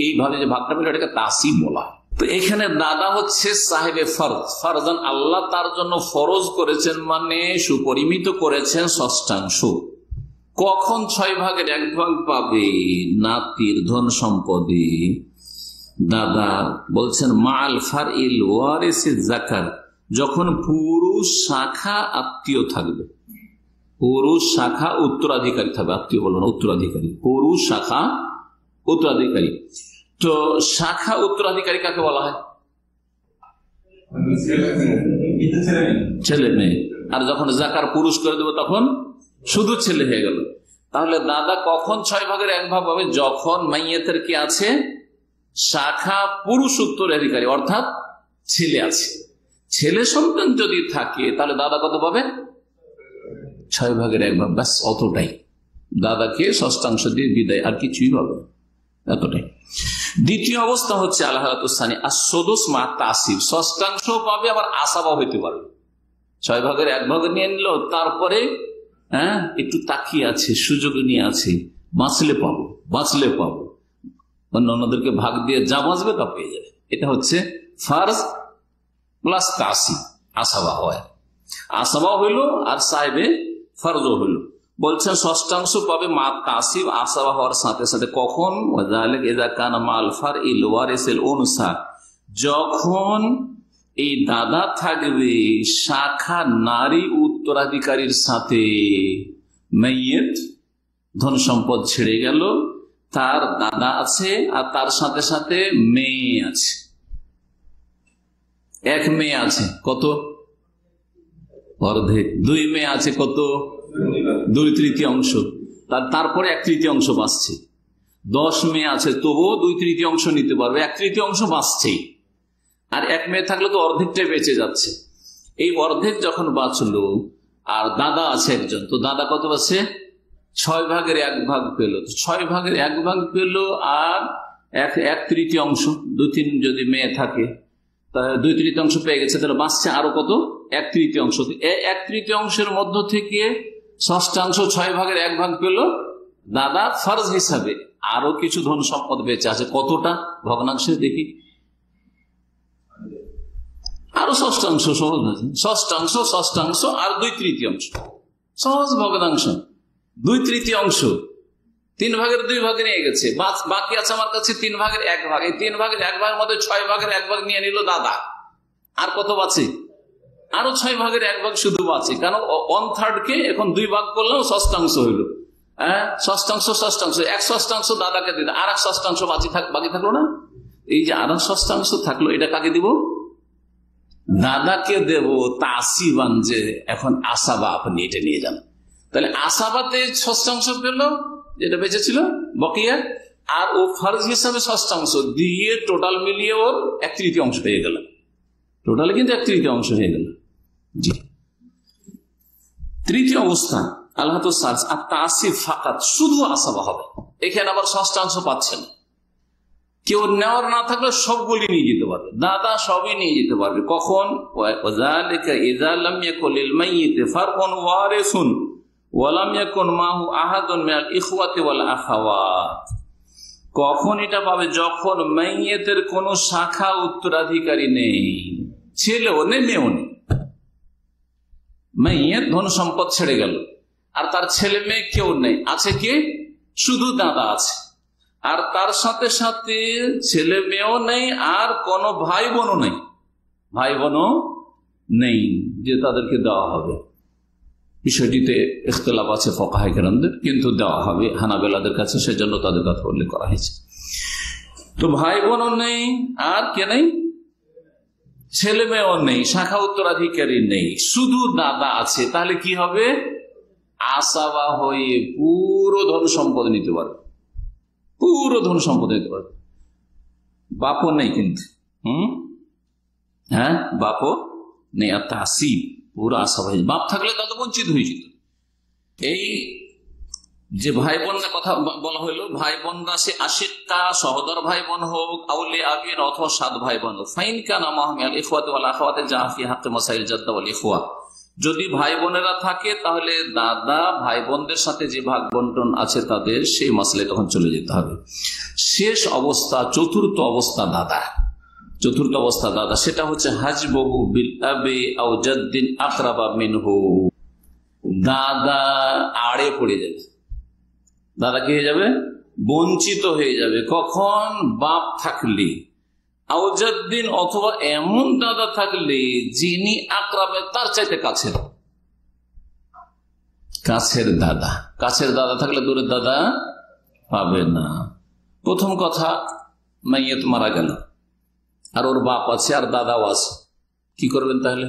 A: এইভাবে যে ভাগটা পেল এটাকে তাসিব বলা হয়। তো এখানে দাদা হচ্ছে সাহেবে ফরজ, ফরজান আল্লাহ তার জন্য ফরজ করেছেন, মানে সুপরিমিত করেছেন ষষ্ঠাংশ। কখন 6/1 পাবে নাতির ধন সম্পদে? দাদা বলছেন মাল ফারইল ওয়ারিসি যাকার, যখন পুরুষ শাখা আত্মীয় থাকবে, পুরুষ শাখা উত্তরাধিকারী থাকবে, আত্মীয় বলুন উত্তরাধিকারী, পুরুষ শাখা উত্তরাধিকারী। তো শাখা উত্তরাধিকারী কাকে বলা হয়? ছেলে মেয়ে। আর যখন জাকার পুরুষ করে দেবো তখন শুধু ছেলে হয়ে গেল। তাহলে দাদা কখন 6/1 পাবে? যখন মাইয়াতের কি আছে? শাখা পুরুষ উত্তরাধিকারী, অর্থাৎ ছেলে আছে। ছেলে সন্তান যদি থাকে তাহলে দাদা কত পাবে? 6/1। ব্যাস অতটাই, দাদাকে ষষ্ঠাংশ দিয়ে বিদায়, আর কিছুই পাবে এতটাই। দ্বিতীয় অবস্থা হচ্ছে আল্লাহানি আসদুস মা তাসিব, ষষ্ঠাংশ পাবে, আবার আসাবা হইতে পারবে। 6/1 নিয়ে নিল, তারপরে একটু তাকিয়ে আছে, সুযোগ নিয়ে আছে, বাঁচলে পাবো, বাঁচলে পাবো, অন্যদেরকে ভাগ দিয়ে যা বাঁচবে তা পেয়ে যাবে। এটা হচ্ছে ফার্জ প্লাস তাসিব, আসাবা হয়, আসাবা হইল আর সাহেবে ফরজও হইল। বলছেন ষষ্ঠাংশ পাবে মা তাসিব, আসাবা হওয়ার সাথে সাথে। কখন? যখন এই দাদা থাকবে শাখা নারী উত্তরাধিকারীর সাথে। মাইয়েত ধন সম্পদ ছেড়ে গেল, তার দাদা আছে আর তার সাথে সাথে মেয়ে আছে, এক মেয়ে আছে, কত? অর্ধেক। দুই মেয়ে আছে, কত? 2/3। তারপরে 1/3 বাঁচছে। 10 মেয়ে আছে, তবুও 2/3 নিতে পারবে, 1/3 বাঁচছেই। আর এক মেয়ে থাকলে তো অর্ধেকটাই বেঁচে যাচ্ছে। এই অর্ধেক যখন বাঁচলো আর দাদা আছে একজন, তো দাদা কত বাঁচছে? 6/1 পেল। 6/1 পেল আর 1/3, 2-3 যদি মেয়ে থাকে, 2/3 পেয়ে গেছে, তাহলে বাঁচছে আরো কত? 1/3। 1/3 মধ্য থেকে ষষ্ঠাংশ 6/1 পেল দাদা ফরজ হিসাবে। আরো কিছু ধন সম্পদ বেঁচে আছে, কতটা? ভগ্নাংশে দেখি, আরো ষষ্ঠাংশ, সহজ ষষ্ঠাংশ, ষষ্ঠাংশ আর 2/3, সহজ ভগ্নাংশ 2/3। 3/2 নিয়ে গেছে, বাকি আছে আমার কাছে 3/1। এই 3/1 মধ্যে 6/1 নিয়ে নিল দাদা, আর কত বাঁচে? আরো 6/1 শুধু বাঁচে। কারণ 1/3 কে এখন 2 ভাগ করলেও ষষ্ঠাংশ হইল। ষষ্ঠাংশ, ষষ্ঠাংশ, 1 ষষ্ঠাংশ দাদাকে দিল, আর 1 ষষ্ঠাংশ বাকি থাকলো না। এই যে আর 1 ষষ্ঠাংশ থাকলো, এটা কাকে দিব? দাদাকে দেব। তাসিবান, যে এখন আসাবা, আপনি এটা নিয়ে যান। তাহলে আসাবাতে ষষ্ঠাংশ পেল, যেটা বেঁচে ছিল বকিয়া, আর ও ফরজ হিসাবে ষষ্ঠাংশ দিয়ে টোটাল মিলিয়ে ওর 1/3 পেয়ে গেল। টোটালে কিন্তু 1/3 হয়ে গেল। জি। তৃতীয় অবস্থা আল্লাহ তাসিব ফাকাত, শুধু আসাবা হবে। এখানে আবার ষষ্ঠাংশ পাচ্ছেন, কেউ নেওয়ার না থাকলে সবগুলি নিয়ে যেতে পারবে, দাদা সবই নিয়ে যেতে পারবে। কখন? কখন এটা পাবে? যখন মাইয়েতের কোন শাখা উত্তরাধিকারী নেই, ছেলেও নেই, মেয়েও নেই। মাইয়েত ধন সম্পদ ছেড়ে গেল আর তার ছেলে মেয়ে কেউ নেই, আছে কি? শুধু দাদা আছে, আর তার সাথে সাথে ছেলে মেয়েও নেই, আর কোন ভাই বোনও নেই, ভাই বোনও নেই যে তাদেরকে দেওয়া হবে। বিষয়টিতে ইখতিলাফ আছে ফুকাহায়ে কেরামদের, কিন্তু দেওয়া হবে হানাবেলাদের কাছে, সেজন্য তাদের কথা উল্লেখ করা হয়েছে। তো ভাই বোনও নেই, আর কে নেই? ছেলে মেয়েও নেই, শাখা উত্তরাধিকারী নেই, শুধু দাদা আছে। তাহলে কি হবে? আসাবা হয়ে পুরো ধন সম্পদ নিতে পারবে, পুরো ধন সম্পদ নিতে পারবে। বাপও নেই কিন্তু, বাপও নেই। আর তাসিব পুরো আসাবা হয়ে, বাপ থাকলে তাদের বঞ্চিত হয়ে যেত। এই যে ভাই বোনরা কথা বলা হইলো, ভাই বোনরা সে আশিক্কা, সহদর ভাই বোন হোক, আউলে আবিন অথবা সাত ভাই বোন হোক, ফাইন কানা মাহমিয়াল ইখওয়াতি ওয়াল আখাওয়াতি জাফি হাক্কে মাসাইল জাদ্দা ওয়াল ইখওয়া। যদি ভাই বোনেরা থাকে তাহলে দাদা ভাই বোনদের সাথে যে ভাগ বন্টন আছে তাদের সেই মাসলে তখন চলে যেতে হবে। শেষ অবস্থা, চতুর্থ অবস্থা দাদা। চতুর্থ অবস্থা দাদা, সেটা হচ্ছে হাজবহু বিল আবি আও জাদ্দিন আকরাবা মিনহু। দাদা আড়ে পড়ে যাবে, দাদা কি হয়ে যাবে? বঞ্চিত হয়ে যাবে। কখন? বাপ থাকলে, আও জাদ্দিন অথবা এমন দাদা থাকলে যিনি আকরাবে তার চাইতে কাছের, কাছের দাদা। কাছের দাদা থাকলে দূরের দাদা পাবে না। প্রথম কথা, মাইয়াত মারা গেল আর ওর বাপ আছে আর দাদাও আছে, কি করবেন তাহলে?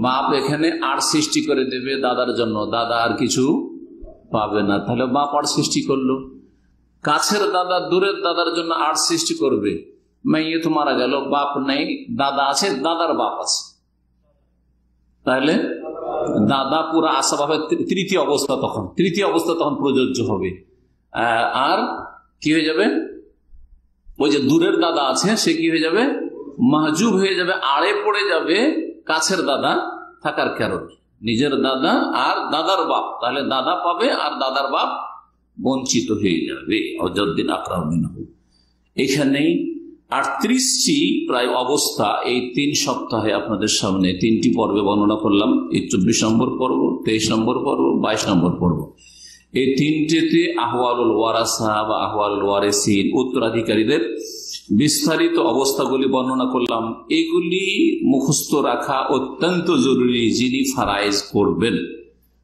A: বাপ এখানে আর সৃষ্টি করে দেবে দাদার জন্য, দাদা আর কিছু পাবে না। তাহলে বাপ আর সৃষ্টি করলো, কাছের দাদা দূরের দাদার জন্য আর সৃষ্টি করবে। মাইয়াত মারা গেল, বাপ নেই, দাদা আছে, দাদার বাপ আছে, তাহলে দাদা পুরা আসাভাবে তৃতীয় অবস্থা তখন প্রযোজ্য হবে। আর কি হয়ে যাবে? ওই যে দূরের দাদা আছে সে কি হয়ে যাবে? মাহজুব হয়ে যাবে, আড়ে পড়ে যাবে কাছের দাদা থাকার কারণে। নিজের দাদা আর দাদার বাপ, তাহলে দাদা পাবে আর দাদার বাপ বঞ্চিত হয়ে যাবে। অযদ্দিন আকরাম মিনহু। এখানেই 38টি প্রায় অবস্থা এই 3 সপ্তাহে আপনাদের সামনে 3টি পর্বে বর্ণনা করলাম। এই 24 নম্বর পর্ব, 23 নম্বর পর্ব, 22 নম্বর পর্ব। এই 3টিতে আহওয়ালুল ওয়ারাসা বা আহওয়ালুল ওয়ারিসিন, উত্তরাধিকারীদের বিস্তারিত অবস্থাগুলি বর্ণনা করলাম। এগুলি মুখস্থ রাখা অত্যন্ত জরুরি যিনি ফারাইজ করবেন।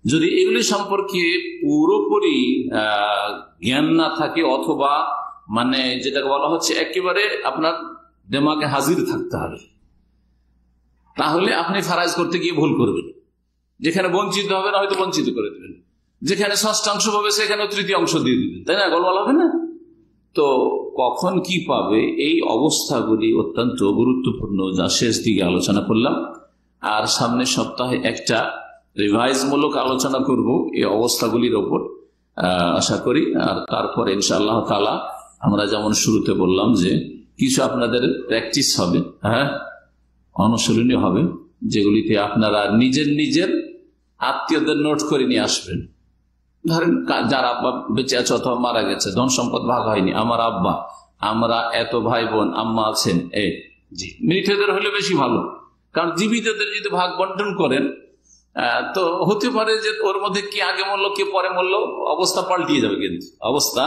A: যদি এগুলি সম্পর্কে পুরোপুরি জ্ঞান না থাকে, অথবা মানে যেটাকে বলা হচ্ছে একেবারে আপনার দিমাগে হাজির থাকতে হবে, তাহলে আপনি ফারাইজ করতে গিয়ে ভুল করবেন। যেখানে বঞ্চিত হবে না হয়তো বঞ্চিত করে দেবেন, যেখানে ষষ্ঠাংশ পাবে সেখানে তৃতীয় অংশ দিয়ে দিবেন, তাই না? গোলমাল হবে না তো? কখন কি পাবে এই অবস্থাগুলি অত্যন্ত গুরুত্বপূর্ণ, যা শেষ দিকে আলোচনা করলাম। আর সামনের সপ্তাহে একটা রিভাইজ মূলক আলোচনা করব এই অবস্থাগুলির ওপর আশা করি। আর তারপর ইনশাআল্লাহ তাআলা আমরা যেমন শুরুতে বললাম যে কিছু আপনাদের প্র্যাকটিস হবে, হ্যাঁ, অনুশীলনী হবে, যেগুলিতে আপনারা নিজের আত্মীয়দের নোট করে নিয়ে আসবেন। ধরেন যার আব্বা বেঁচে আছে অথবা মারা গেছে, ধন সম্পদ ভাগ হয়নি, আমার আব্বা, আমরা এত ভাই বোন, আম্মা আছেন, জি, মৃতদের হলে বেশি ভালো, কারণ জীবিতদের যদি ভাগ বন্টন করেন তো হতে পারে যে ওর মধ্যে কি আগে মরলো কে পরে মরলো, অবস্থা পাল্টিয়ে যাবে, কিন্তু অবস্থা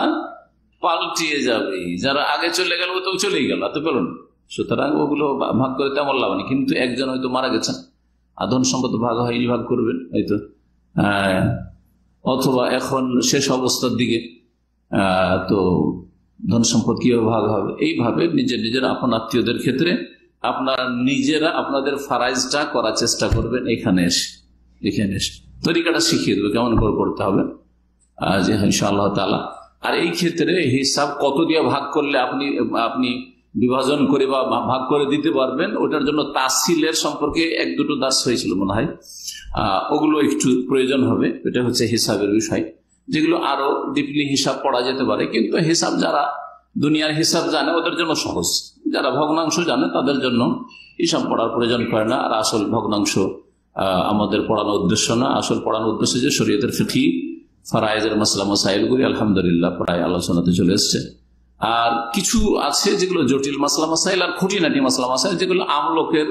A: পাল্টিয়ে যাবে। যারা আগে চলে গেল ও তো চলেই গেল, এত পেল না, সুতরাং ওগুলো ভাগ করে তেমন লাভ নেই। কিন্তু একজন হয়তো মারা গেছেন, ধন সম্পদ ভাগ হয়নি, ভাগ করবেন হয়তো, অথবা এখন শেষ অবস্থার দিকে, তো ধন সম্পদ কিভাবে ভাগ হবে, এইভাবে নিজের আপন আত্মীয়দের ক্ষেত্রে আপনারা নিজেরা আপনাদের ফারাইজটা করার চেষ্টা করবেন। এখানে এসে তরিকাটা শিখিয়ে দেবে কেমন করে করতে হবে, ইনশাআল্লাহ তাআলা। আর এই ক্ষেত্রে হিসাব কত দিয়ে ভাগ করলে আপনি বিভাজন করে বা ভাগ করে দিতে পারবেন, ওটার জন্য তাসিলের সম্পর্কে 1-2টো দাস হয়েছিল মনে হয়, ওগুলো একটু প্রয়োজন হবে। এটা হচ্ছে হিসাবের বিষয়, যেগুলো আরো ডিপলি হিসাব পড়া যেতে পারে, কিন্তু হিসাব যারা দুনিয়ার হিসাব জানে ওদের জন্য সহজ, যারা ভগ্নাংশ জানে তাদের জন্য হিসাব পড়ার প্রয়োজন পড়ে না। আর আসল ভগ্নাংশ আমাদের পড়ানোর উদ্দেশ্য না, আসল পড়ানোর উদ্দেশ্য যে শরীয়তের ফিকহি ফারায়েজের মাসলা মাসাইলগুলি আলহামদুলিল্লাহ প্রায় আলোচনাতে চলে এসছে। আর কিছু আছে যেগুলো জটিল মাসলা মাসাইল আর খুঁটিনাটি মাসলা মাসাইল, যেগুলো আমলোকের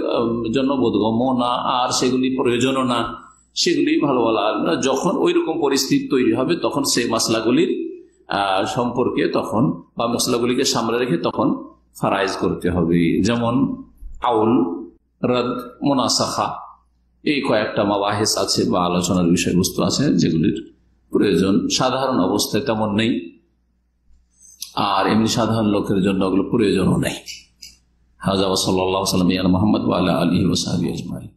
A: জন্য বোধগম্য না আর সেগুলি প্রয়োজনও না, সেগুলি ভালো যখন ওই রকম পরিস্থিতি তৈরি হবে তখন সেই মাসলাগুলির সম্পর্কে তখন বা মশলাগুলিকে সামনে রেখে তখন ফারাইজ করতে হবে। যেমন আউল, রদ, মুনাসাখা, এই কয়েকটা মাবাহিস আছে বা আলোচনার বিষয়বস্তু আছে যেগুলির প্রয়োজন সাধারণ অবস্থায় তেমন নেই, আর এমনি সাধারণ লোকের জন্য ওগুলো প্রয়োজনও নেই। হাযা ওয়া সাল্লাল্লাহু আলা মুহাম্মদ ওয়া আলা আলিহি ওয়া সাহবিহি আজমাইন।